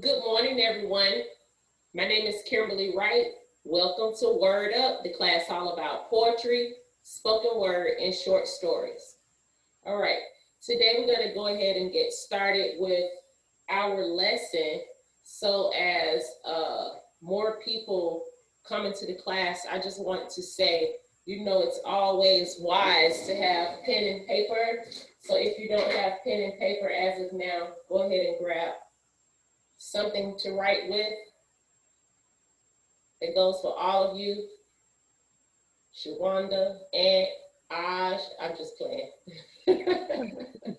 Good morning, everyone. My name is Kimberlie Wright. Welcome to Word Up, the class all about poetry, spoken word, and short stories. All right, today we're going to go ahead and get started with our lesson. So as more people come into the class, I just want to say, it's always wise to have pen and paper. So if you don't have pen and paper as of now, go ahead and grab something to write with. It goes for all of you. Shawanda, Aunt, Aj, I'm just playing.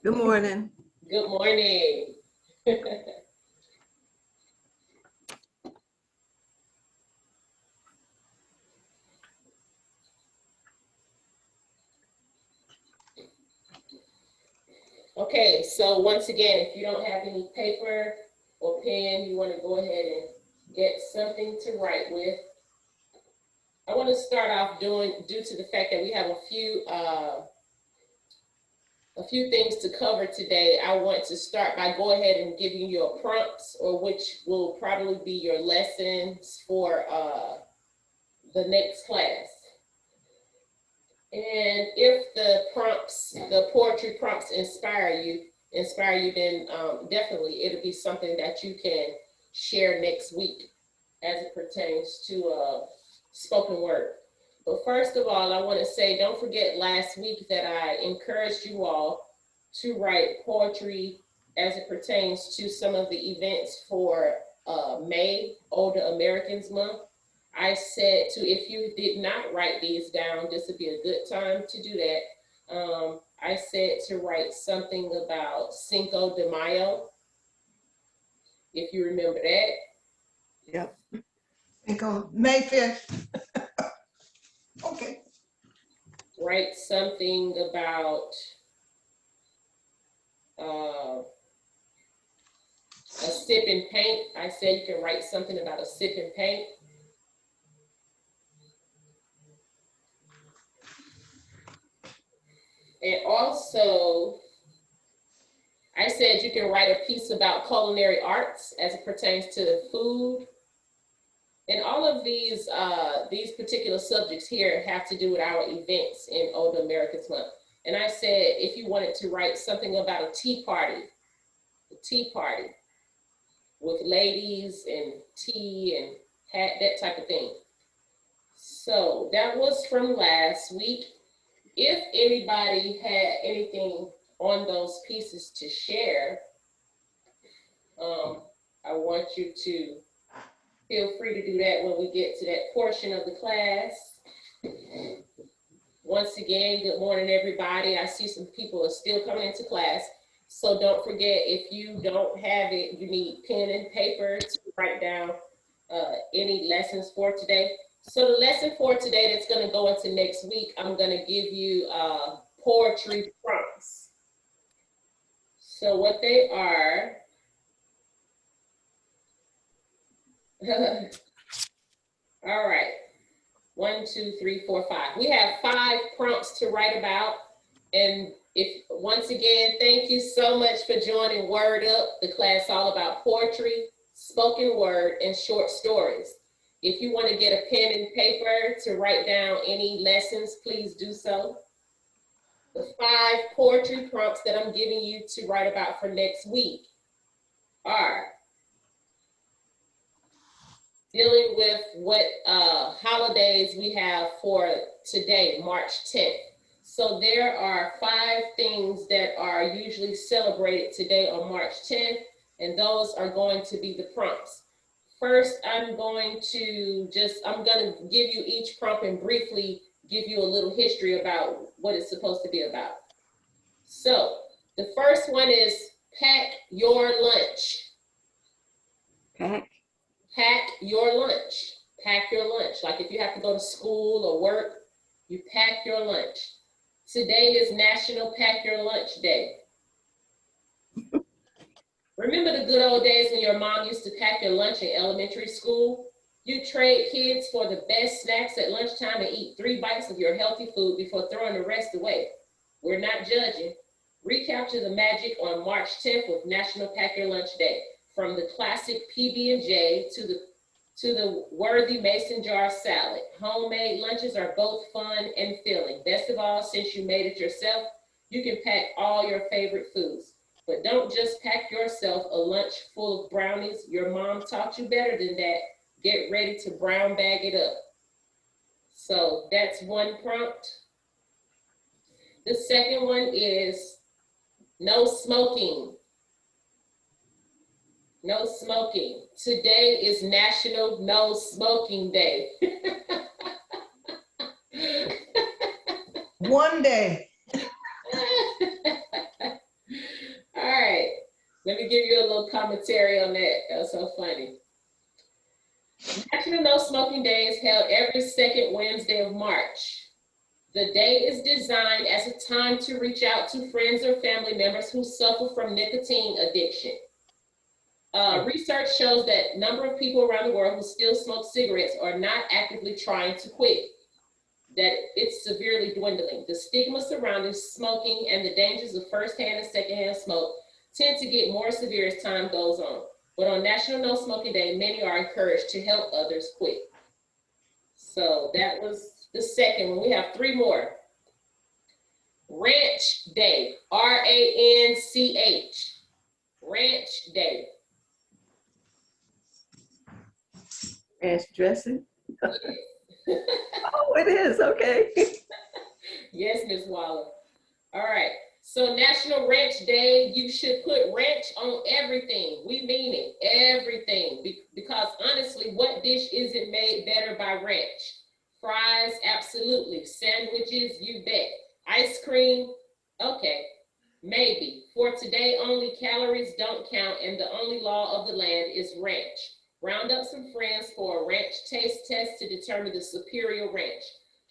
Good morning. Good morning. Okay, so once again, if you don't have any paper or pen, you want to go ahead and get something to write with. I want to start off due to the fact that we have a few things to cover today. I want to start by go ahead and giving you a prompts, or which will probably be your lessons for the next class. And if the poetry prompts inspire you, then definitely it'll be something that you can share next week as it pertains to spoken word. But first of all, I want to say, don't forget last week that I encouraged you all to write poetry as it pertains to some of the events for May, Older Americans Month. I said if you did not write these down, this would be a good time to do that. I said to write something about Cinco de Mayo, if you remember that. Yep. Cinco, May 5th. Okay. Write something about a sip and paint. I said you can write something about a sip and paint. And also, I said you can write a piece about culinary arts as it pertains to food. And all of these particular subjects here have to do with our events in Older Americans Month. And I said if you wanted to write something about a tea party with ladies and tea and hat, that type of thing. So that was from last week. If anybody had anything on those pieces to share, I want you to feel free to do that when we get to that portion of the class. Once again, good morning, everybody. I see some people are still coming into class. So don't forget, if you don't have it, you need pen and paper to write down any lessons for today. So the lesson for today that's going to go into next week, I'm going to give you poetry prompts. So what they are, all right, 1, 2, 3, 4, 5. We have 5 prompts to write about. And once again, thank you so much for joining Word Up, the class all about poetry, spoken word, and short stories. If you want to get a pen and paper to write down any lessons, please do so. The 5 poetry prompts that I'm giving you to write about for next week are dealing with what holidays we have for today, March 10th. So there are 5 things that are usually celebrated today on March 10th, and those are going to be the prompts. First, I'm going to give you each prompt and briefly give you a little history about what it's supposed to be about. So the first one is pack your lunch. Pack Your lunch. Pack your lunch. Like if you have to go to school or work, you pack your lunch. Today is National Pack Your Lunch Day. Remember the good old days when your mom used to pack your lunch in elementary school? You trade kids for the best snacks at lunchtime and eat 3 bites of your healthy food before throwing the rest away. We're not judging. Recapture the magic on March 10th with National Pack Your Lunch Day. from the classic PB&J to the worthy mason jar salad. Homemade lunches are both fun and filling. Best of all, since you made it yourself, you can pack all your favorite foods. But don't just pack yourself a lunch full of brownies. Your mom taught you better than that. Get ready to brown bag it up. So that's one prompt. The second one is no smoking. No smoking. Today is National No Smoking Day. One day. All right, let me give you a little commentary on that. That was so funny. National No Smoking Day is held every second Wednesday of March. The day is designed as a time to reach out to friends or family members who suffer from nicotine addiction. Research shows that number of people around the world who still smoke cigarettes are not actively trying to quit, that it's severely dwindling. The stigma surrounding smoking and the dangers of firsthand and secondhand smoke tend to get more severe as time goes on. But on National No Smoking Day, many are encouraged to help others quit. So that was the second one. We have three more. Ranch Day, R-A-N-C-H, Ranch Day. Ranch dressing. Oh, it is, okay. Yes, Ms. Waller. All right, so National Ranch Day, you should put ranch on everything. We mean it, everything. Because honestly, what dish isn't made better by ranch? Fries, absolutely. Sandwiches, you bet. Ice cream, okay, maybe. For today, only calories don't count, and the only law of the land is ranch. Round up some friends for a ranch taste test to determine the superior ranch.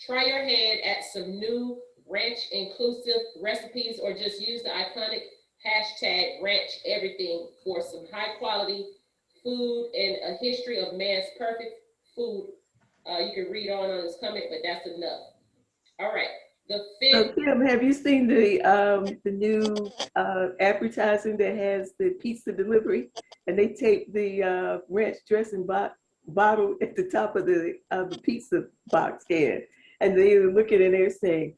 Try your hand at some new ranch inclusive recipes, or just use the iconic hashtag ranch everything for some high quality food and a history of man's perfect food. You can read on this comment, but that's enough. All right, the So fifth. Kim, have you seen the new advertising that has the pizza delivery, and they tape the ranch dressing bottle at the top of the pizza box can, and they're looking and they're saying,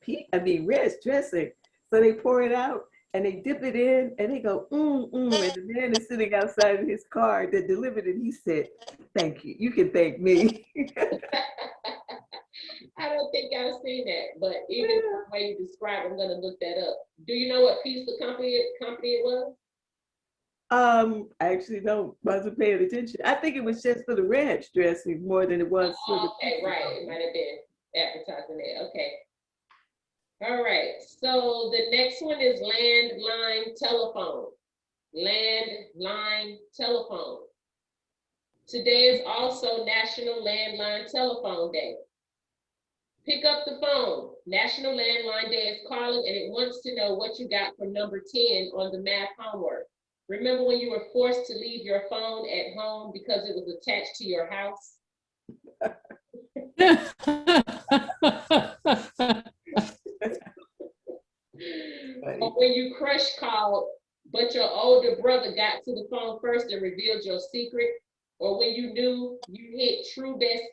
ranch dressing. So they pour it out and they dip it in and they go, and the man is sitting outside of his car that delivered it. He said, "Thank you. You can thank me." I don't think I've seen that, but even the way you describe it, I'm gonna look that up. Do you know what pizza company it was? I actually wasn't paying attention. I think it was just for the ranch dressing more than it was for the Okay, pizza. right. It might have been advertising it. Okay. All right. So the next one is landline telephone. Landline telephone. Today is also National Landline Telephone Day. Pick up the phone. National Landline Day is calling, and it wants to know what you got for number 10 on the math homework. Remember when you were forced to leave your phone at home because it was attached to your house? Or when you crush called, but your older brother got to the phone first and revealed your secret? Or when you knew you hit true best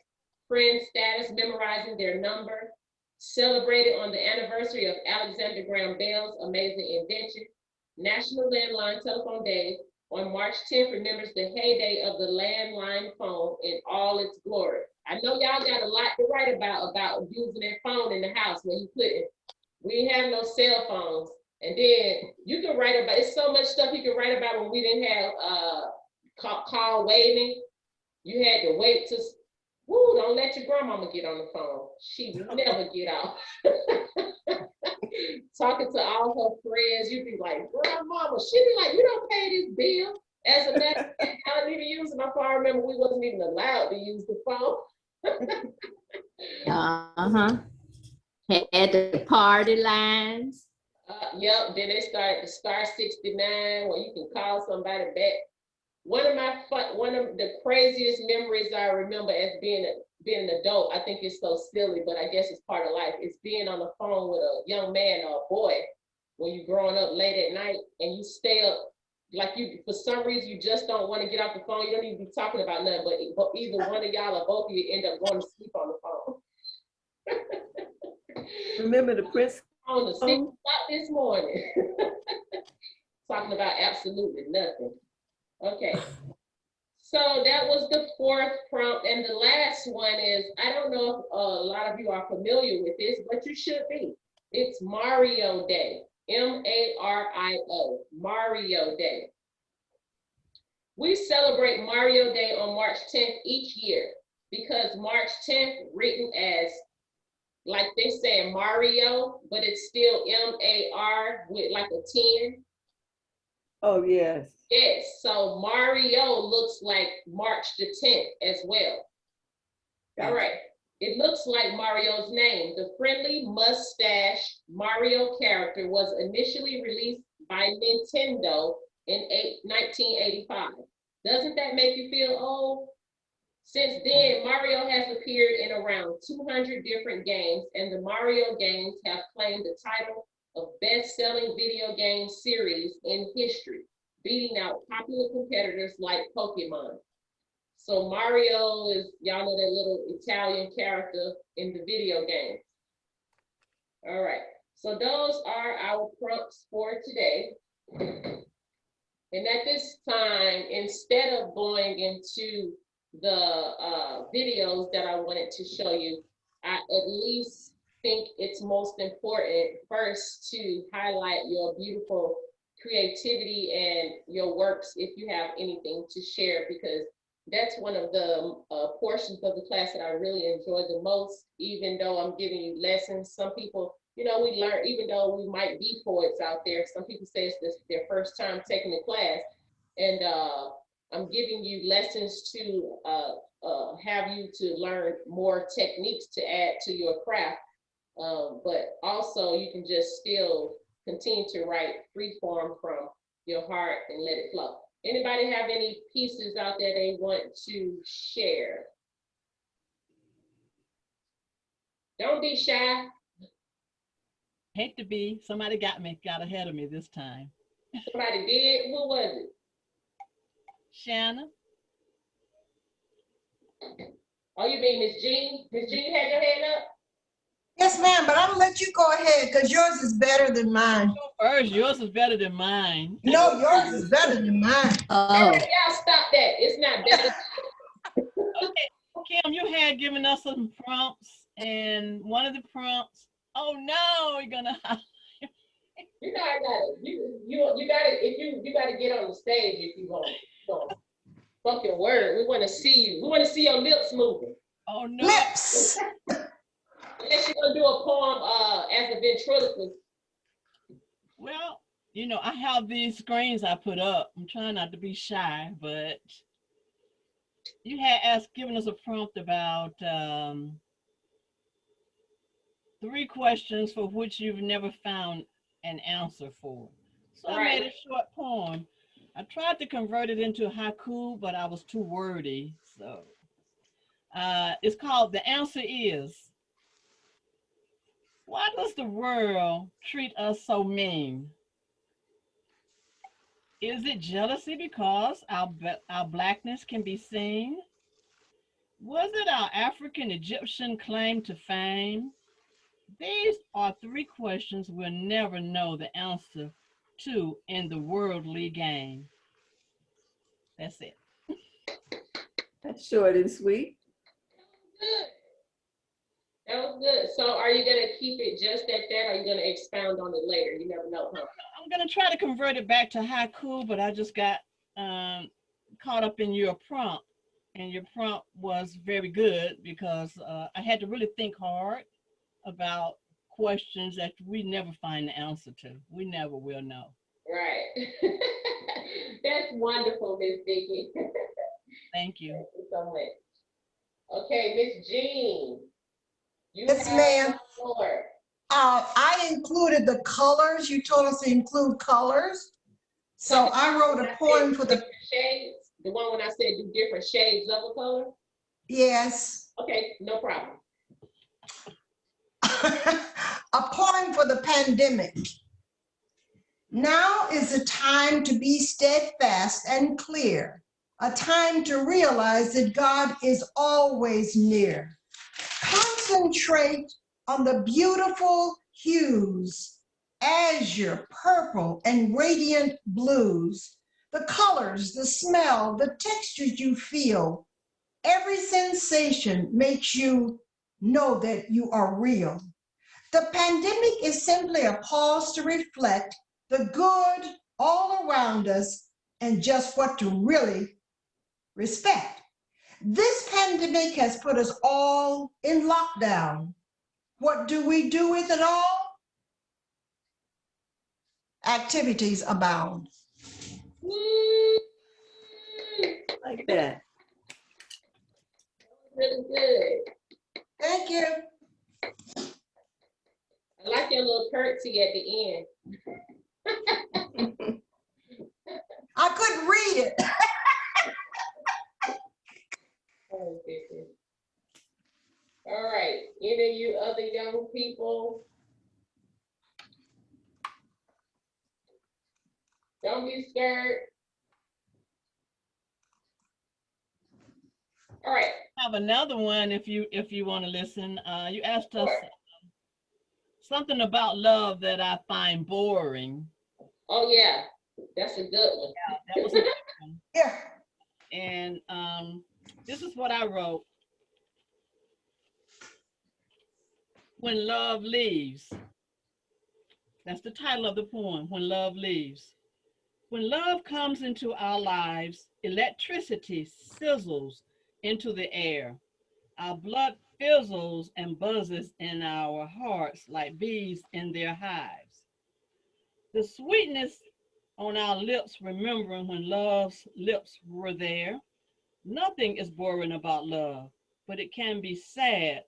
friend status, memorizing their number? Celebrated on the anniversary of Alexander Graham Bell's amazing invention. National Landline Telephone Day on March 10th remembers the heyday of the landline phone in all its glory. I know y'all got a lot to write about using that phone in the house when you couldn't. We didn't have no cell phones. And then you can write about, it's so much stuff you can write about when we didn't have call waiting. You had to wait to, don't let your grandmama get on the phone. She never get off. Talking to all her friends, you'd be like, grandmama, she'd be like, you don't pay this bill. As a matter of fact, I didn't even use my phone. I remember we wasn't even allowed to use the phone. Had the party lines. Yep, then they started the star 69 where you can call somebody back. One of the craziest memories I remember as being an adult, I think it's so silly, but I guess it's part of life, is being on the phone with a young man or a boy when you're growing up late at night and you stay up like you, for some reason, you just don't want to get off the phone. You don't even be talking about nothing, but either one of y'all or both of you end up going to sleep on the phone. Remember the Prince On the 6 o'clock this morning. Talking about absolutely nothing. Okay. So that was the 4th prompt. And the last one is, I don't know if a lot of you are familiar with this, but you should be. It's Mario Day. M-A-R-I-O, Mario Day. We celebrate Mario Day on March 10th each year because March 10th, written as, like they say Mario, but it's still M-A-R with like a 10. Oh, yes. Yes, so Mario looks like March the 10th as well. All right, it looks like Mario's name. The friendly mustache Mario character was initially released by Nintendo in 1985. Doesn't that make you feel old? Since then, Mario has appeared in around 200 different games, and the Mario games have claimed the title of best-selling video game series in history, beating out popular competitors like Pokemon. So Mario is, y'all know that little Italian character in the video game. All right, so those are our prompts for today. And at this time, instead of going into the videos that I wanted to show you, I at least think it's most important first to highlight your beautiful creativity and your works if you have anything to share, because that's one of the portions of the class that I really enjoy the most. Even though I'm giving you lessons, some people, you know, we learn, even though we might be poets out there, some people say it's their first time taking the class, and I'm giving you lessons to have you to learn more techniques to add to your craft, but also you can just still continue to write free form from your heart and let it flow. Anybody have any pieces out there they want to share? Don't be shy. Hate to be. Somebody got ahead of me this time. Somebody did? Who was it? Shanna? Oh, you mean Miss Jean? Miss Jean, you had your hand up? Yes, ma'am, but I'm gonna let you go ahead because yours is better than mine. First, yours is better than mine. No, yours is better than mine. All Oh, right, y'all stop that. It's not better. Okay, Kim, you had given us some prompts, and one of the prompts, oh no, you're gonna. You know I got it. You got it. If you got to get on the stage if you want. Fucking word. We want to see you. We want to see your lips moving. Oh no. Lips. Unless you're gonna do a poem as a ventriloquist. Well, you know, I have these screens I put up. I'm trying not to be shy, but you had given us a prompt about 3 questions for which you've never found an answer for. So I made a short poem. I tried to convert it into haiku, but I was too wordy. So it's called The Answer Is. Why does the world treat us so mean? Is it jealousy because our blackness can be seen? Was it our African Egyptian claim to fame? These are 3 questions we'll never know the answer to in the worldly game. That's it. That's short and sweet. Good. That was good. So are you gonna keep it just at that, or are you gonna expound on it later? You never know, huh? I'm gonna try to convert it back to haiku, but I just got caught up in your prompt, and your prompt was very good because I had to really think hard about questions that we never find the answer to. We never will know. Right. That's wonderful, Miss Vicky. Thank you. Thank you so much. Okay, Miss Jean. Yes, ma'am. Floor. I included the colors. You told us to include colors. So I wrote a poem for the shades. The one when I said do different shades of a color? Yes. Okay, no problem. A poem for the pandemic. Now is the time to be steadfast and clear, a time to realize that God is always near. Concentrate on the beautiful hues, azure, purple, and radiant blues, the colors, the smell, the textures you feel. Every sensation makes you know that you are real. The pandemic is simply a pause to reflect the good all around us and just what to really respect. This pandemic has put us all in lockdown. What do we do with it all? Activities abound. Woo! Like that. Really good. Thank you. I like your little curtsy at the end. I couldn't read it. Oh, goodness. All right, any of you other young people? Don't be scared. All right. I have another one if you want to listen. You asked us Sure. something about love that I find boring. Oh yeah, that's a good one. That was a good one. Yeah. And this is what I wrote. When love leaves. That's the title of the poem, When Love Leaves. When love comes into our lives, electricity sizzles into the air. Our blood fizzles and buzzes in our hearts like bees in their hives. The sweetness on our lips, remembering when love's lips were there. Nothing is boring about love, but it can be sad.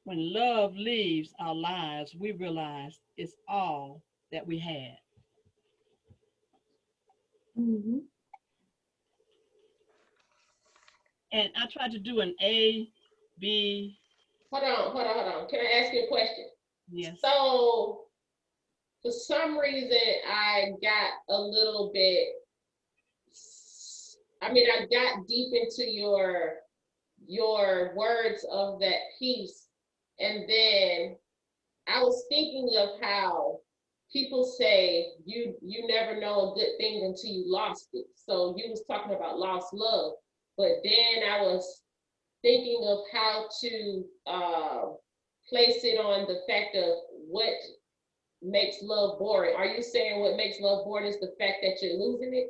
When love leaves our lives, we realize it's all that we had. Mhm. And I tried to do an A, B. Hold on. Can I ask you a question? Yes. So for some reason, I got a little bit, I got deep into your words of that piece. And then I was thinking of how people say you never know a good thing until you lost it. So you was talking about lost love, but then I was thinking of how to place it on the fact of what makes love boring. Are you saying what makes love boring is the fact that you're losing it?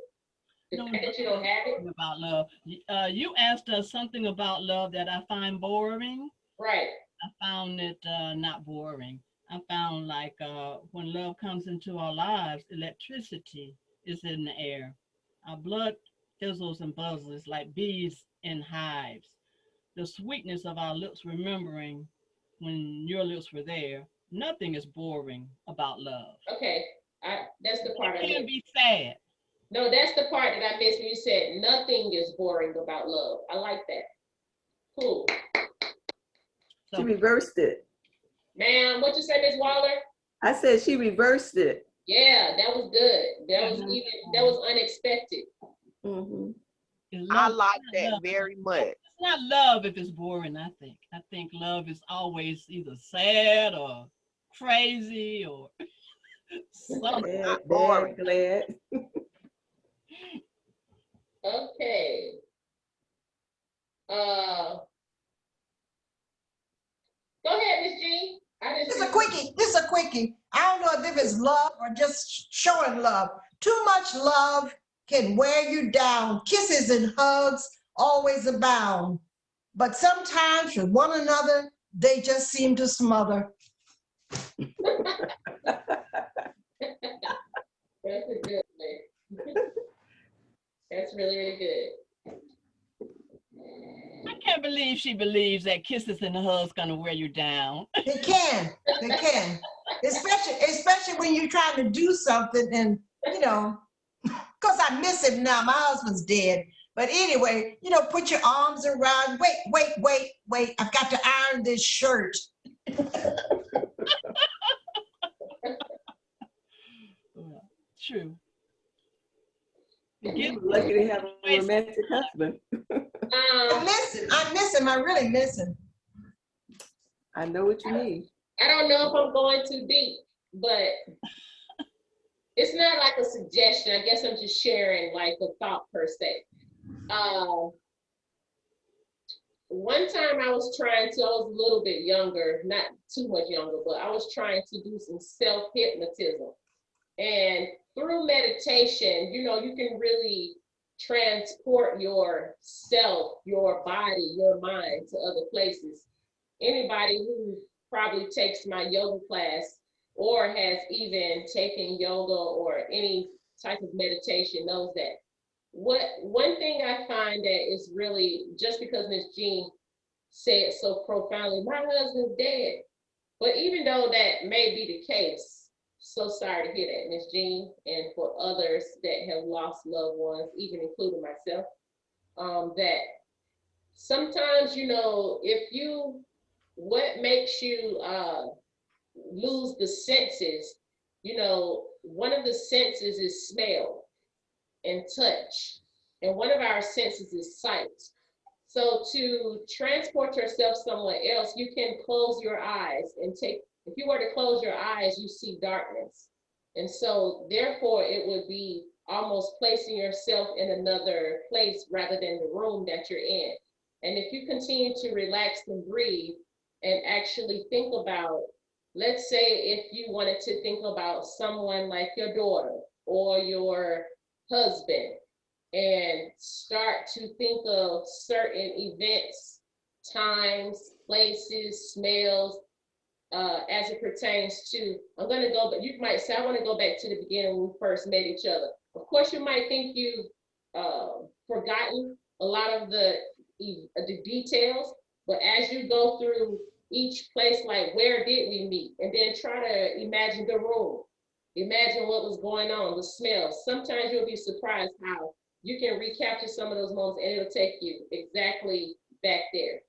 The fact that you don't have it? About love. You asked us something about love that I find boring. Right. I found it not boring. I found like when love comes into our lives, electricity is in the air. Our blood fizzles and buzzes like bees in hives. The sweetness of our lips remembering when your lips were there. Nothing is boring about love. Okay. That's the part I It can missed. be sad. No, that's the part that I missed when you said nothing is boring about love. I like that. Cool. She reversed it. Ma'am, what you say, Ms. Waller? I said she reversed it. Yeah, that was good. That was unexpected. Mhm. I like that very much. It's not love if it's boring, I think. I think love is always either sad or crazy or something. Glad, boring. glad. Okay. Go ahead, Miss G. This is a quickie. I don't know if it's love or just showing love. Too much love can wear you down. Kisses and hugs always abound. But sometimes with one another, they just seem to smother. That's a good one. That's really, really good. I can't believe she believes that kisses and hugs gonna wear you down. They can. Especially when you're trying to do something and, because I miss him now. My husband's dead. But anyway, put your arms around. Wait. I've got to iron this shirt. true. You're lucky to have a romantic husband. I'm missing, I'm really missing. I know what you mean. I don't know if I'm going too deep, but it's not like a suggestion. I guess I'm just sharing like a thought per se. One time I was a little bit younger, not too much younger, but I was trying to do some self-hypnotism. And through meditation, you know, you can really transport yourself, your body, your mind to other places. Anybody who probably takes my yoga class or has even taken yoga or any type of meditation knows that. One thing I find that is really, just because Miss Jean said so profoundly, my husband's dead. But even though that may be the case, so sorry to hear that, Miss Jean, and for others that have lost loved ones, even including myself, that sometimes, you know, what makes you lose the senses, you know, one of the senses is smell and touch, and one of our senses is sight. So to transport yourself somewhere else, you can close your eyes and if you were to close your eyes, you see darkness. And so therefore it would be almost placing yourself in another place rather than the room that you're in. And if you continue to relax and breathe and actually think about, let's say if you wanted to think about someone like your daughter or your husband, and start to think of certain events, times, places, smells, as it pertains to, I'm going to go, but you might say, I want to go back to the beginning when we first met each other. Of course, you might think you've forgotten a lot of the details, but as you go through each place, like where did we meet? And then try to imagine the room. Imagine what was going on, the smells. Sometimes you'll be surprised how you can recapture some of those moments and it'll take you exactly back there.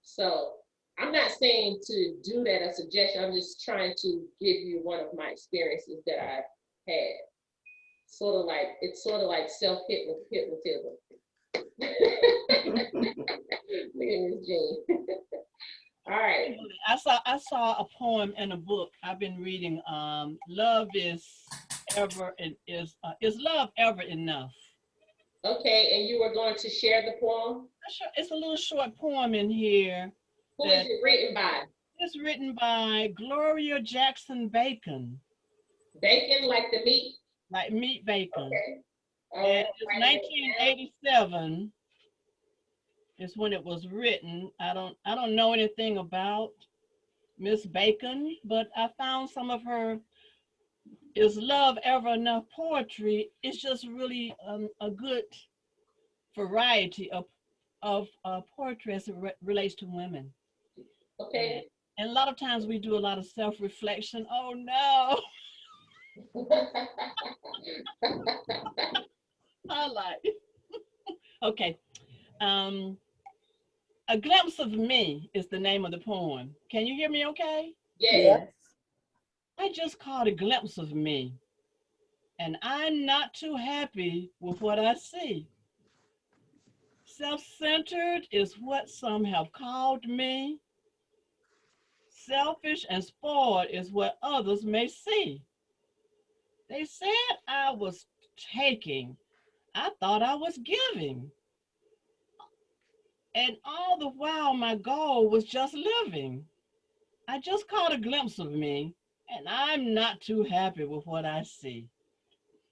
So I'm not saying to do that as a suggestion. I'm just trying to give you one of my experiences that I've had. It's sort of like self-hypnotism. Look at Miss Jean. All right. I saw a poem in a book I've been reading. Love is love ever enough? Okay, and you were going to share the poem? It's a little short poem in here. Who is it written by? It's written by Gloria Jackson Bacon. Bacon, like the meat? Like meat bacon. Okay. And it's 1987 is when it was written. I don't know anything about Miss Bacon, but I found some of her Is Love Ever Enough poetry. It's just really a good variety of poetry as it relates to women. Okay. And a lot of times we do a lot of self-reflection. Oh no. I like. Okay. A Glimpse of Me is the name of the poem. Can you hear me okay? Yes. I just caught a glimpse of me, and I'm not too happy with what I see. Self-centered is what some have called me. Selfish and spoiled is what others may see. They said I was taking. I thought I was giving. And all the while my goal was just living. I just caught a glimpse of me, and I'm not too happy with what I see.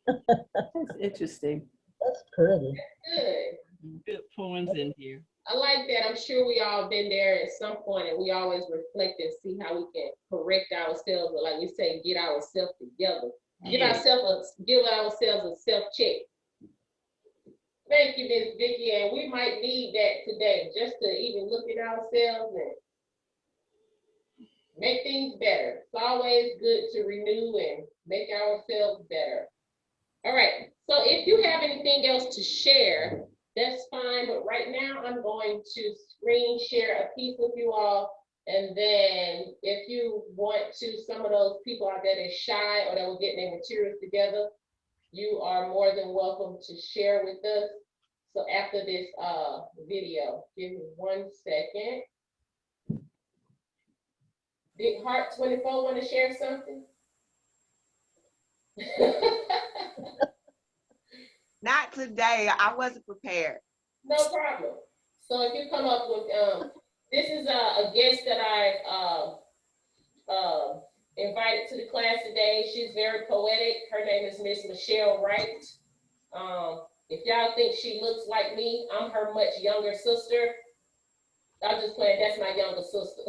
That's interesting. That's pretty. Good. Good poems in here. I like that. I'm sure we all been there at some point, and we always reflect and see how we can correct ourselves, or like we say, get ourselves together. Give ourselves a self-check. Thank you, Ms. Vicki, and we might need that today, just to even look at ourselves and make things better. It's always good to renew and make ourselves better. All right, so if you have anything else to share, that's fine, but right now I'm going to screen share a piece with you all, and then if you want to, some of those people out there that are shy or that will get their materials together, you are more than welcome to share with us. So after this video, give me 1 second. Big Heart 24 want to share something? Not today. I wasn't prepared. No problem. So if you come up with, this is a guest that I invited to the class today. She's very poetic. Her name is Miss Michelle Wright. If y'all think she looks like me, I'm her much younger sister. I'm just playing, that's my younger sister.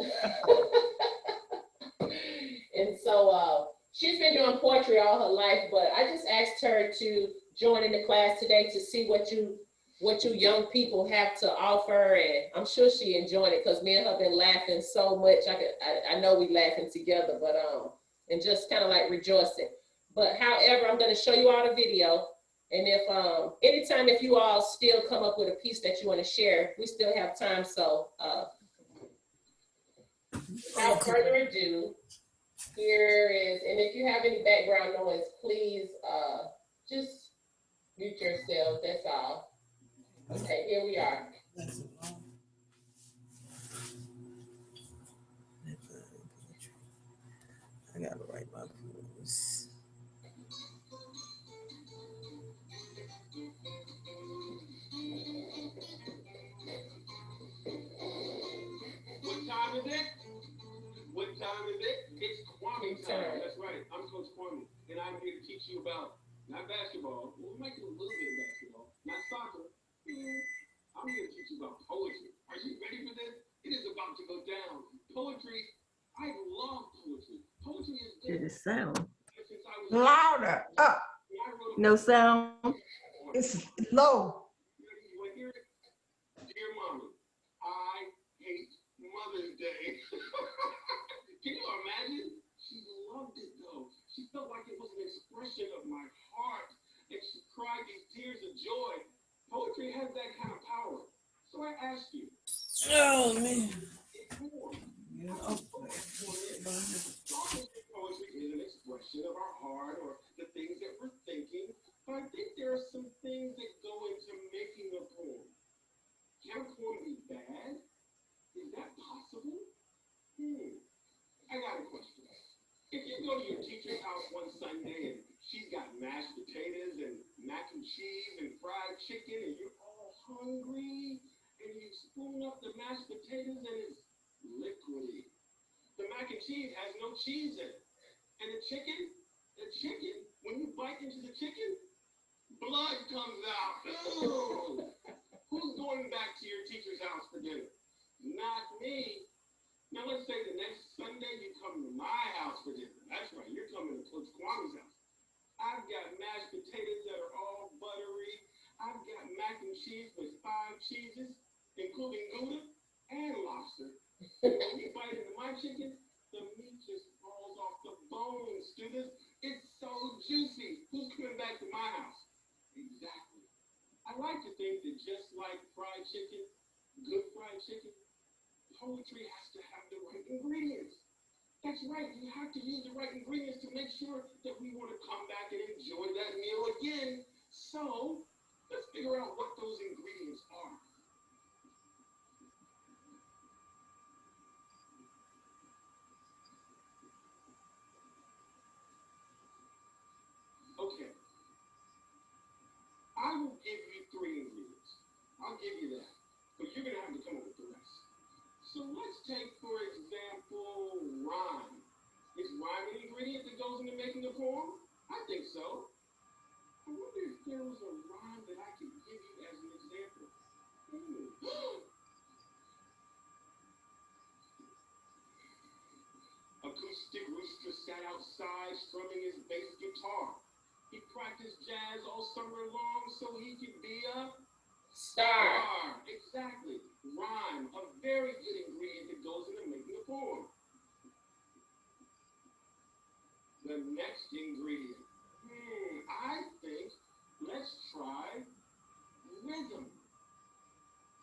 And so she's been doing poetry all her life, but I just asked her to join in the class today to see what you young people have to offer, and I'm sure she enjoyed it because me and her been laughing so much. I know we laughing together, but and just kind of like rejoicing. But however, I'm going to show you all the video, and if anytime if you all still come up with a piece that you want to share, we still have time. So without further ado, here is, and if you have any background noise, please just mute yourself. That's all. Okay, here we are. I gotta write my poems. What time is it? What time is it? It's Kwame time. That's right. I'm Coach Kwame, and I'm here to teach you about not basketball. We might do a little bit of basketball, not soccer. I'm here to teach you about poetry. Are you ready for this? It is about to go down. Poetry. I love poetry. Poetry is Did it sound? since I was Louder, up. No sound? It's low. You want to hear it? Dear Mommy, I hate Mother's Day. Can you imagine? She loved it though. She felt like it was an expression of my heart, and she cried these tears of joy. Poetry has that kind of power. So I ask you. Oh man. Poetry is an expression of our heart or the things that we're thinking. But I think there are some things that go into making a poem. Can a poem be bad? Is that possible? I got a question. If you go to your teacher's house one Sunday and she's got mashed potatoes and mac and cheese and fried chicken and you're all hungry and you spoon up the mashed potatoes and it's liquidy. The mac and cheese has no cheese in it. And the chicken, when you bite into the chicken, blood comes out. Ooh. Who's going back to your teacher's house for dinner? Not me. Now let's say the next Sunday you come to my house for dinner. That's right, you're coming to Coach Kwame's house. I've got mashed potatoes that are all buttery. I've got mac and cheese with 5 cheeses, including Gouda and lobster. When you bite into my chicken, the meat just falls off the bone, students. It's so juicy. Who's coming back to my house? Exactly. I like to think that just like fried chicken, good fried chicken, poetry has to have the right ingredients. That's right, you have to use the right ingredients to make sure that we want to come back and enjoy that meal again. So, let's figure out what those ingredients are. Okay. I will give you 3 ingredients. I'll give you that. But you're going to have to come up with the rest. So let's take, for example, rhyme. Is rhyme an ingredient that goes into making a poem? I think so. I wonder if there was a rhyme that I could give you as an example. Acoustic rooster sat outside strumming his bass guitar. He practiced jazz all summer long so he could be a Star. Exactly. Rhyme, a very good ingredient that goes into making a poem. The next ingredient. I think let's try rhythm.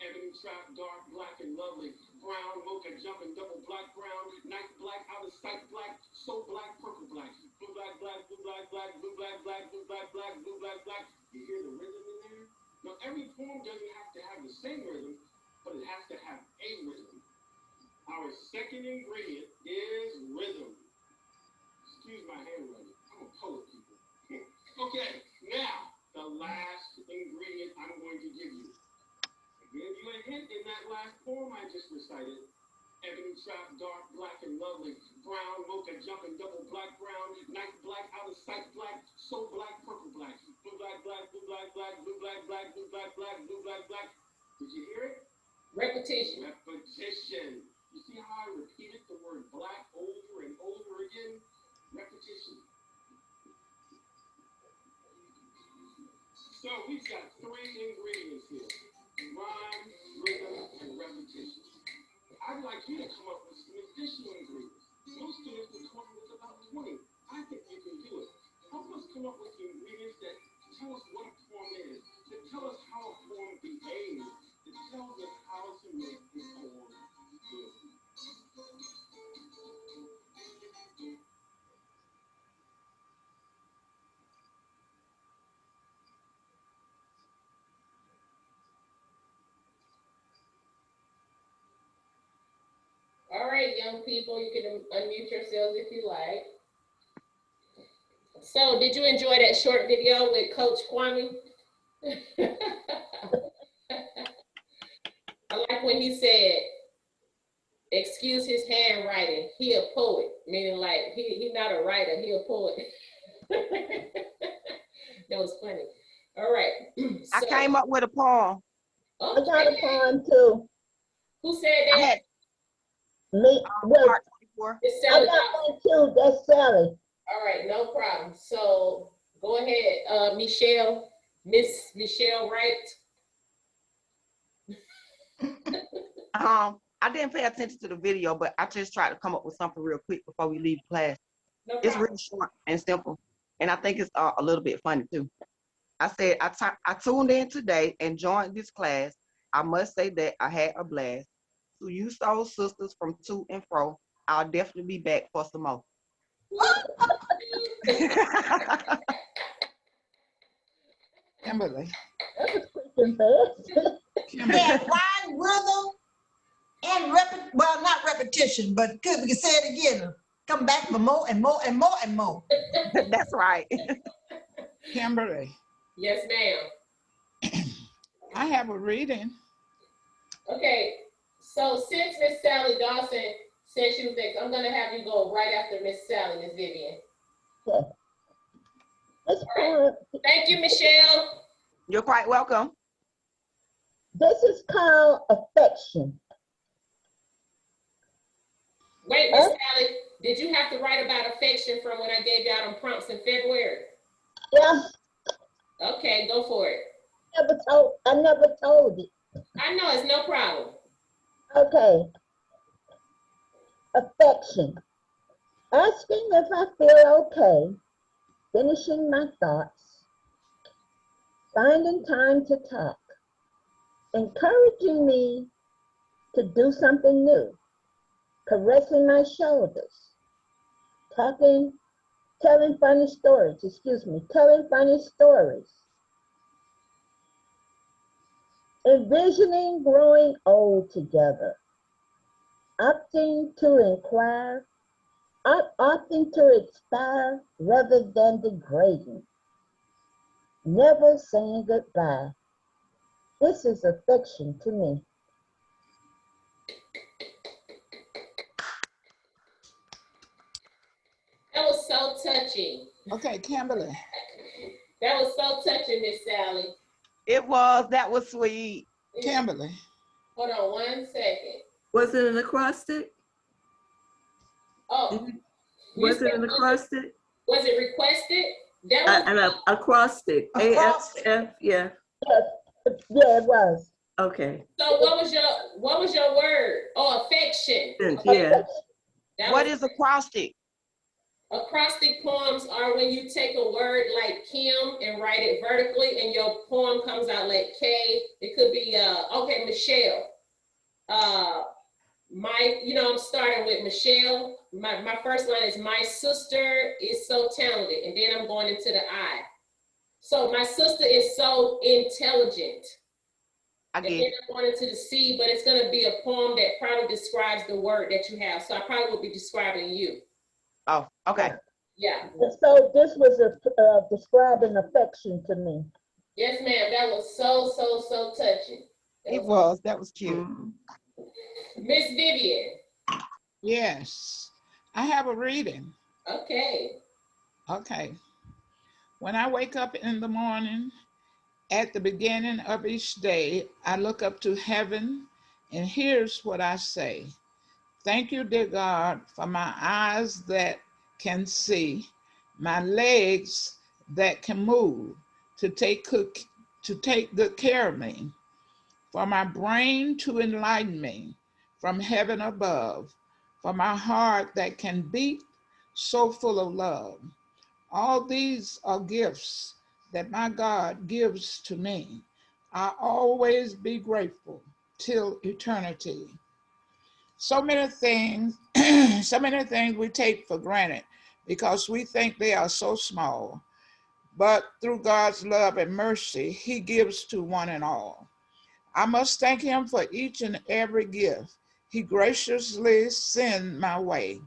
Ebony trap, dark, black, and lovely. Brown, mocha, jumping, double black, brown. Night black, out of sight black. So black, purple black. Blue black, black, blue black, black. black, blue, black, black, blue, black, black, blue, black, black. You hear the rhythm in there? Now, every poem doesn't have to have the same rhythm, but it has to have a rhythm. Our second ingredient is rhythm. Excuse my handwriting. I'm a poet, people. Okay, now, the last ingredient I'm going to give you. I gave you a hint in that last poem I just recited. Ebony trap, dark, black, and lovely. Brown, mocha, jumping, double black, brown. Night black, out of sight black. So black, purple black. Blue black, black, blue black, black, blue black, black, blue black, black, blue black, black. Did you hear it? Repetition. Repetition. You see how I repeated the word black over and over again? Repetition. So we've got 3 ingredients here. Rhyme, rhythm, and repetition. I'd like you to come up with some additional ingredients. Most students will come up with about 20. I think you can do it. Help us come up with the ingredients that tell us what a poem is, that tell us how a poem behaves, that tells us how to make this poem good. All right, young people, you can unmute yourselves if you like. So, did you enjoy that short video with Coach Kwame? I like when he said, excuse his handwriting, he a poet, meaning like he not a writer, he a poet. That was funny. All right. I came up with a poem. Okay. I got a poem too. Who said that? I had Me, well, part 24. Miss I Sally got Johnson. one too. That's Sally. All right, no problem. So go ahead, Michelle, Miss Michelle Wright. I didn't pay attention to the video, but I just tried to come up with something real quick before we leave class. No It's problem. really short and simple, and I think it's a little bit funny too. I said, I tuned in today and joined this class. I must say that I had a blast. To you soul sisters from to and fro, I'll definitely be back for some more. Kimberlie. That was quick and fast. Kimberlie. And rhyme, rhythm, and well, not repetition, but good, we can say it again. Come back for more and more and more and more. That's right. Kimberlie. Yes, ma'am. I have a reading. Okay, so since Miss Sally Dawson said she was next, I'm gonna have you go right after Miss Sally, Miss Vivian. Okay. This All poem, Thank you, Michelle. You're quite welcome. this is called Affection. Wait, Miss Sally, did you have to write about affection from when I gave y'all them prompts in February? Yeah, Okay, go for it. I never told it. I know, it's no problem. Okay. Affection. Asking if I feel okay. Finishing my thoughts. Finding time to talk. Encouraging me to do something new. Caressing my shoulders. Telling funny stories, telling funny stories. Envisioning growing old together. Opting to inquire, opting to expire rather than degrading. Never saying goodbye. This is affection to me. That was so touching. Okay, Kimberlie. That was so touching, Miss Sally. That was sweet. Kimberlie. Hold on 1 second. Was it an acrostic? Oh, Was it an acrostic? was it requested? That was An acrostic. Acrostic. AFF, yeah. Yeah, it was. Okay. so. What was your word? Oh, affection. Yeah. That What was, is acrostic? acrostic poems are when you take a word like Kim and write it vertically, and your poem comes out like K. It could be okay, Michelle. Mike. I'm starting with Michelle. my first line is my sister is so talented, and then I'm going into the I. So my sister is so intelligent. I And get then it. I'm going into the C, but it's going to be a poem that probably describes the word that you have. So I probably will be describing you. Oh, okay. Yeah. And so this was describing affection to me. Yes, ma'am. That was so touching. It was. That was cute. Miss Vivian. Yes. I have a reading. Okay. Okay. When I wake up in the morning, at the beginning of each day, I look up to heaven, and here's what I say. Thank you, dear God, for my eyes that can see, my legs that can move, to take good care of me, for my brain to enlighten me from heaven above, for my heart that can beat so full of love. All these are gifts that my God gives to me. I'll always be grateful till eternity. So many things, so many things we take for granted because we think they are so small. But through God's love and mercy, He gives to one and all. I must thank Him for each and every gift He graciously sends my way.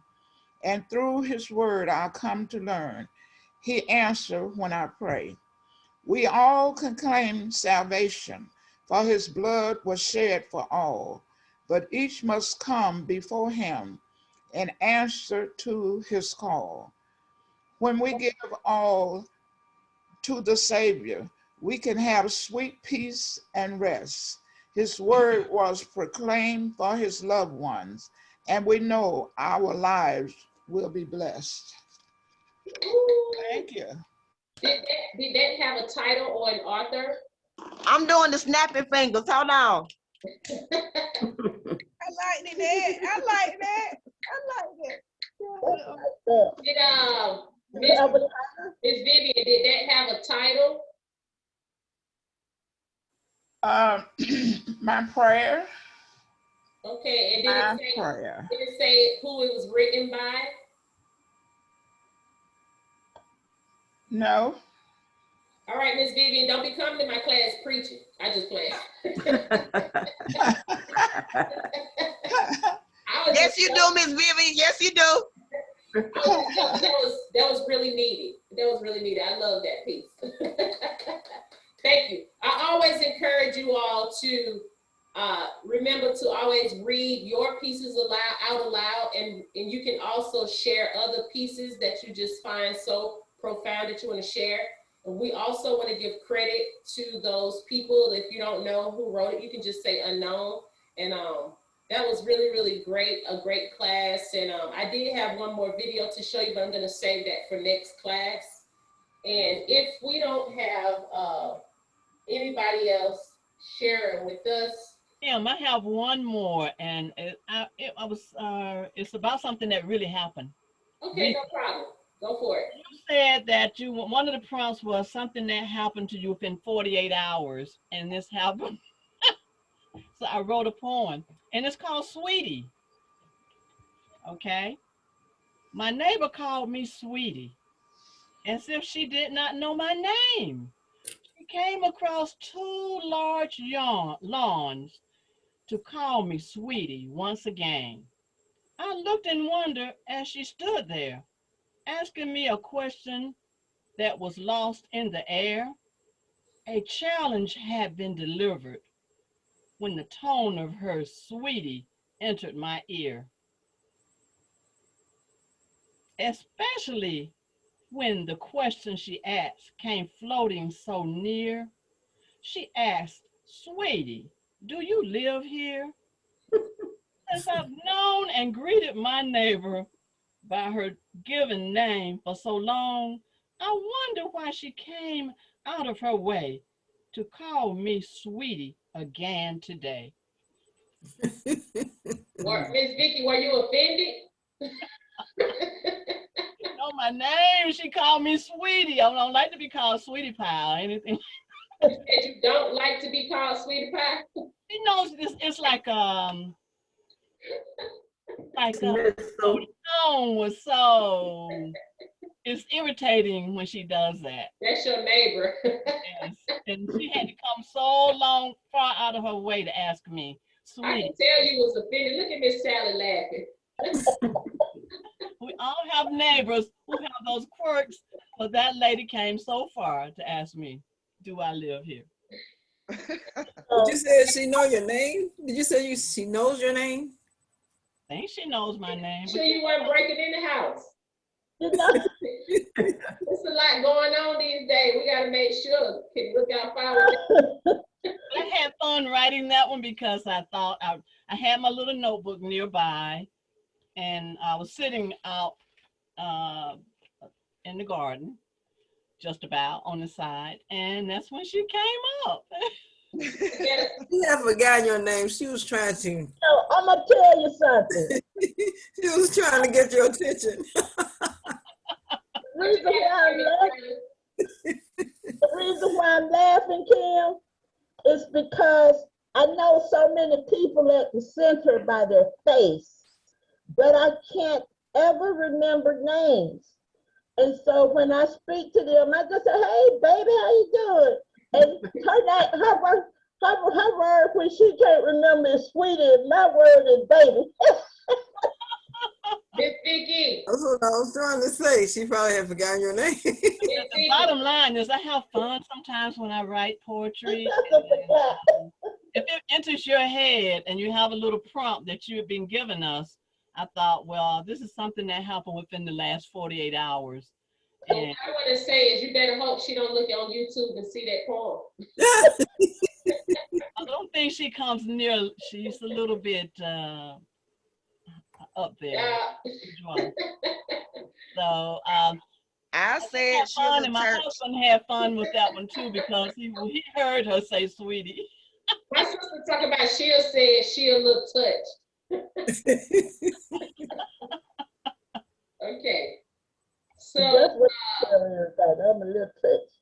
And through His word, I'll come to learn. He answers when I pray. We all can claim salvation, for His blood was shed for all. But each must come before Him and answer to His call. When we give all to the Savior, we can have sweet peace and rest. His word was proclaimed for His loved ones, and we know our lives will be blessed. Thank you. Did that have a title or an author? I'm doing the snapping fingers. Hold on. I like that. I like that. I like that. Did Miss Vivian, did that have a title? My prayer. Okay, and My did prayer. it say who it was written by? No. All right, Miss Vivian, don't be coming to my class preaching. I just played. Yes, you do, Miss Vivian. Yes, you do. That was really needed. That was really needed. I love that piece. Thank you. I always encourage you all to remember to always read your pieces out aloud, and you can also share other pieces that you just find so profound that you want to share. And we also want to give credit to those people. If you don't know who wrote it, you can just say unknown. And that was really, really great, a great class. And I did have one more video to show you, but I'm going to save that for next class. And if we don't have anybody else sharing with us. I have one more, and it's about something that really happened. Okay, no problem. Go for it. You said that one of the prompts was something that happened to you within 48 hours, and this happened. So I wrote a poem, and it's called Sweetie. Okay. My neighbor called me Sweetie, as if she did not know my name. She came across two large lawns to call me Sweetie once again. I looked in wonder as she stood there, asking me a question that was lost in the air. A challenge had been delivered when the tone of her Sweetie entered my ear, especially when the question she asked came floating so near. She asked, Sweetie, do you live here? Since I've known and greeted my neighbor by her given name for so long, I wonder why she came out of her way to call me Sweetie again today. Miss Vicky, were you offended? You know my name, she called me Sweetie. I don't like to be called Sweetie Pie or anything. And you don't like to be called Sweetie Pie? You know, it's like tone was so, it's irritating when she does that. That's your neighbor. Yes. And she had to come so far out of her way to ask me, I can sweet. tell you was offended. Look at Miss Sally laughing. We all have neighbors who have those quirks, but that lady came so far to ask me, do I live here? Did you say she know your name? Did you say she knows your name? I think she knows my name. Sure you weren't breaking in the house. You know, There's a lot going on these days. We gotta make sure can look out for I had fun writing that one because I thought I had my little notebook nearby, and I was sitting out in the garden, just about on the side, and that's when she came up. She had forgotten your name. She was trying to. so I'm gonna tell you something. She was trying to get your attention. The reason why I'm laughing, Kim, is because I know so many people at the center by their face, but I can't ever remember names. And so when I speak to them, I just say, "Hey, baby, how you doing?" And her word when she can't remember is sweetie, and my word is baby. Miss Vicky. That's what I was trying to say. She probably had forgotten your name. The bottom line is I have fun sometimes when I write poetry. If it enters your head and you have a little prompt that you've been giving us, I thought, well, this is something that happened within the last 48 hours. And what I want to say is you better hope she don't look on YouTube and see that poem. I don't think she comes near, she's a little bit up there. So I said had she fun, was and a my church. husband had fun with that one too because he heard her say sweetie. My sister talk about she'll say she'll look touch. Okay. So That's what I'm telling everybody. I'm a little touched.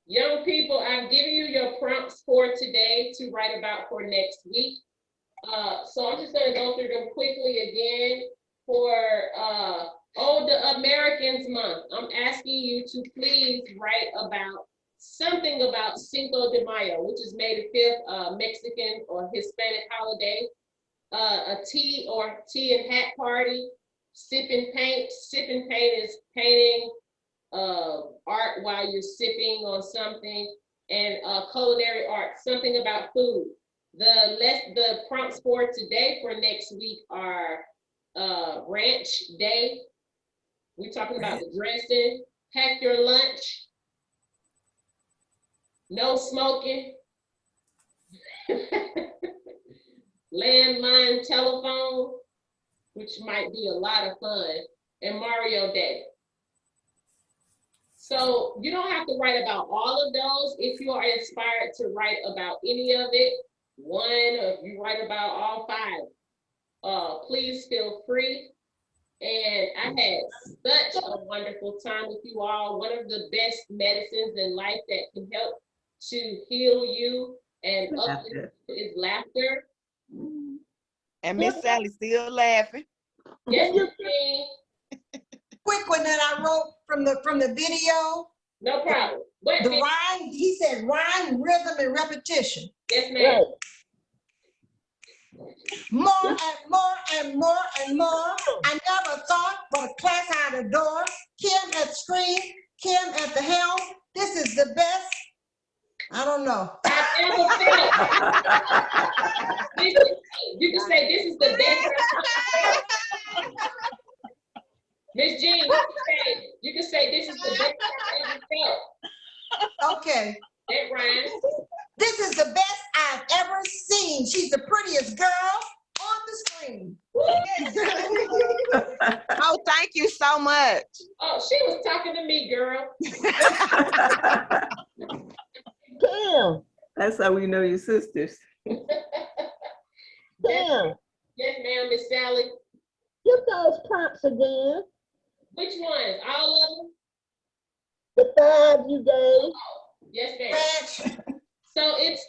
young people, I've given you your prompts for today to write about for next week. So I'm just gonna go through them quickly again for the Americans Month. I'm asking you to please write about something about Cinco de Mayo, which is May the 5th, Mexican or Hispanic holiday. A tea and hat party, sipping paint. Sipping paint is painting art while you're sipping on something, and culinary art, something about food. The prompts for today for next week are ranch day. We're talking about the dressing. Pack your lunch. No smoking. Landline telephone, which might be a lot of fun, and Mario Day. So you don't have to write about all of those. If you are inspired to write about any of it, one, or if you write about all five, please feel free. And I had such a wonderful time with you all. One of the best medicines in life that can help to heal you and uplift is laughter. And Miss Sally still laughing. Yes, Christine. Quick one that I wrote from the video. No problem. The rhyme, he said rhyme, rhythm, and repetition. Yes, ma'am. More and more and more and more. I never thought but a class out the door. Kim at the screen, Kim at the helm. This is the best. I don't know. I've ever felt. You can say this is the best. Miss Jean, you can say this is the best I've ever felt. Okay. That rhymes. This is the best I've ever seen. She's the prettiest girl on the screen. Oh, thank you so much. Oh, she was talking to me, girl. Kim. That's how we know you're sisters. Kim. Yes, ma'am, Miss Sally. Give those prompts again. Which ones? All of them? The 5 you gave. Oh, yes, ma'am. So it's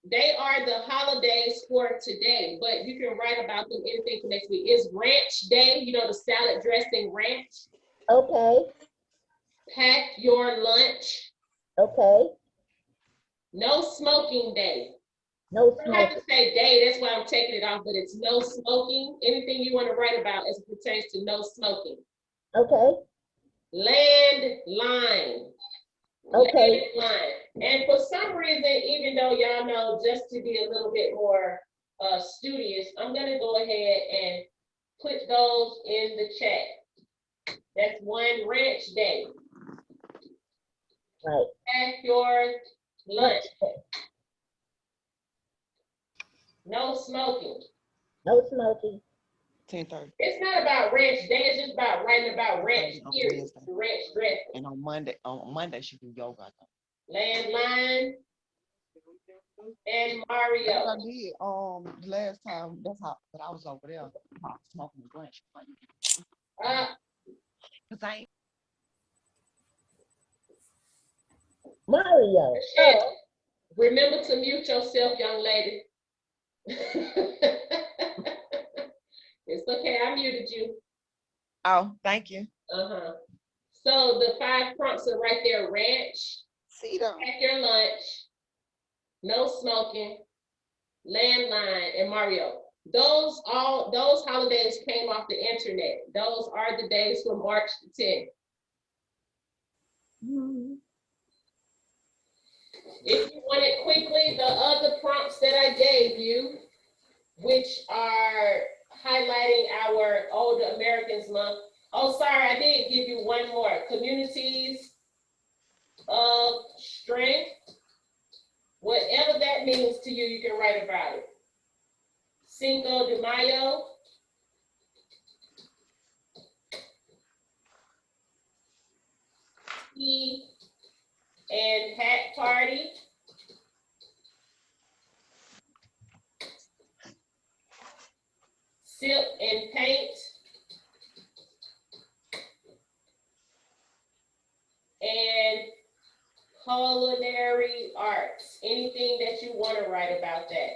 They are the holidays for today, but you can write about them anything for next week. It's ranch day, you know, the salad dressing ranch. Okay, Pack your lunch. okay. No smoking day. No I don't have smoking. to say day, that's why I'm taking it off, but it's no smoking. Anything you want to write about as it pertains to no smoking. Okay, Landline. okay. Landline. And for some reason, even though y'all know, just to be a little bit more studious, I'm gonna go ahead and put those in the chat. That's one ranch day. Right. Pack your lunch. No smoking. No smoking. 10:30. It's not about ranch day, it's just about writing about ranch On period, Wednesday. ranch dressing. And on Monday she do yoga. I think. Landline and That's Mario. what I did the last time. That's how, but I was over there smoking the blunt. Cause I ain't. Mario. Michelle, remember to mute yourself, young lady. It's okay, I muted you. Oh, thank you. Uh-huh. So the 5 prompts are right there: ranch, See them. pack your lunch, no smoking, landline, and Mario. Those holidays came off the internet. Those are the days from March the 10th. If you want it quickly, the other prompts that I gave you, which are highlighting our Older Americans Month. Oh, sorry, I did give you one more. Communities of Strength. Whatever that means to you, you can write about it. Cinco de Mayo. Tea and hat party. Sip and paint. And culinary arts. Anything that you want to write about that.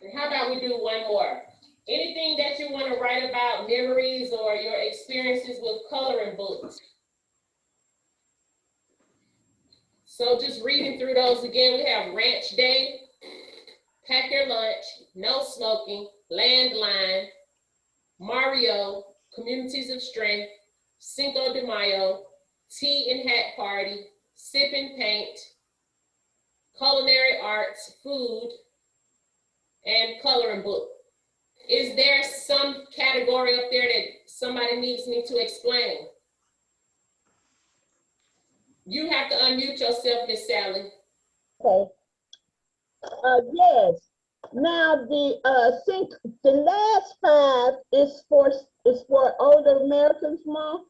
And how about we do one more? Anything that you want to write about, memories or your experiences with coloring books. So just reading through those again, we have ranch day, pack your lunch, no smoking, landline, Mario, communities of strength, Cinco de Mayo, tea and hat party, sip and paint, culinary arts, food, and coloring book. Is there some category up there that somebody needs me to explain? You have to unmute yourself, Miss Sally. Okay. Yes. Now the last 5 is for Older Americans Month.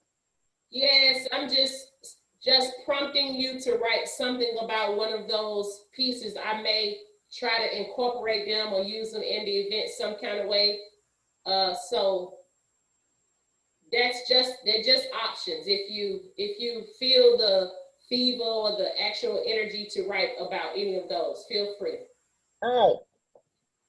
Yes, I'm just prompting you to write something about one of those pieces. I may try to incorporate them or use them in the event some kind of way. So they're just options. If you feel the fever or the actual energy to write about any of those, feel free. All right.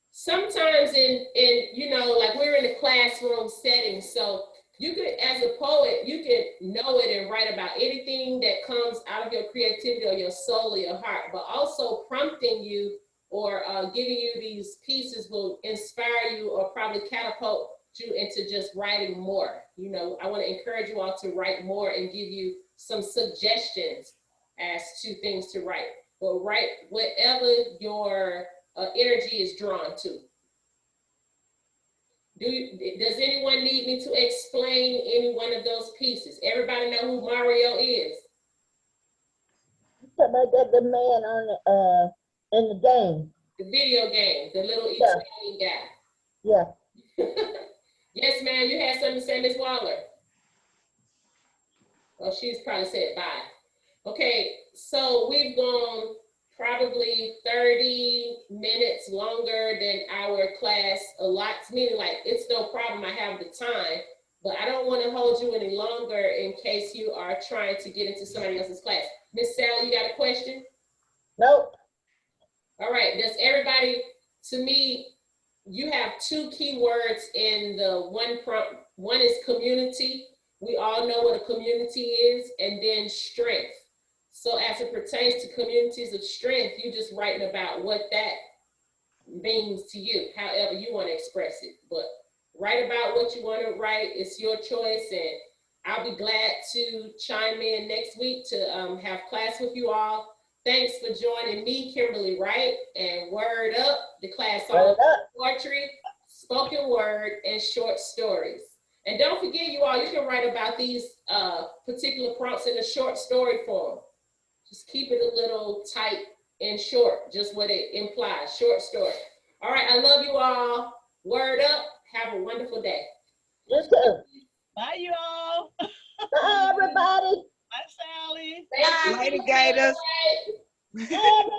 Sometimes in you know, like we're in a classroom setting, so you could, as a poet, you can know it and write about anything that comes out of your creativity or your soul or your heart, but also prompting you or giving you these pieces will inspire you or probably catapult you into just writing more. You know, I want to encourage you all to write more and give you some suggestions as to things to write. But write whatever your energy is drawn to. Does anyone need me to explain any one of those pieces? Everybody know who Mario is? About the man on in the game. The video game, the little Italian guy. Yeah. Yes, ma'am, you had something to say, Ms. Waller? Well, she's probably said bye. Okay, so we've gone probably 30 minutes longer than our class allots, meaning like it's no problem, I have the time, But I don't want to hold you any longer in case you are trying to get into somebody else's class. Miss Sally, you got a question? Nope. All right, does everybody, to me, you have two key words in the one prompt. One is community. We all know what a community is, and then strength. So as it pertains to communities of strength, you just writing about what that means to you, however you want to express it. But write about what you want to write. It's your choice, and I'll be glad to chime in next week to have class with you all. Thanks for joining me, Kimberlie Wright, and Word Up, the class on poetry, spoken word, and short stories. And don't forget, you all, you can write about these particular prompts in a short story form. Just keep it a little tight and short, just what it implies, short story. All right, I love you all. Word up. Have a wonderful day. You too. Bye, you all. Bye, everybody. Bye, Sally. Thank you. Later, Gators. Bye, everybody.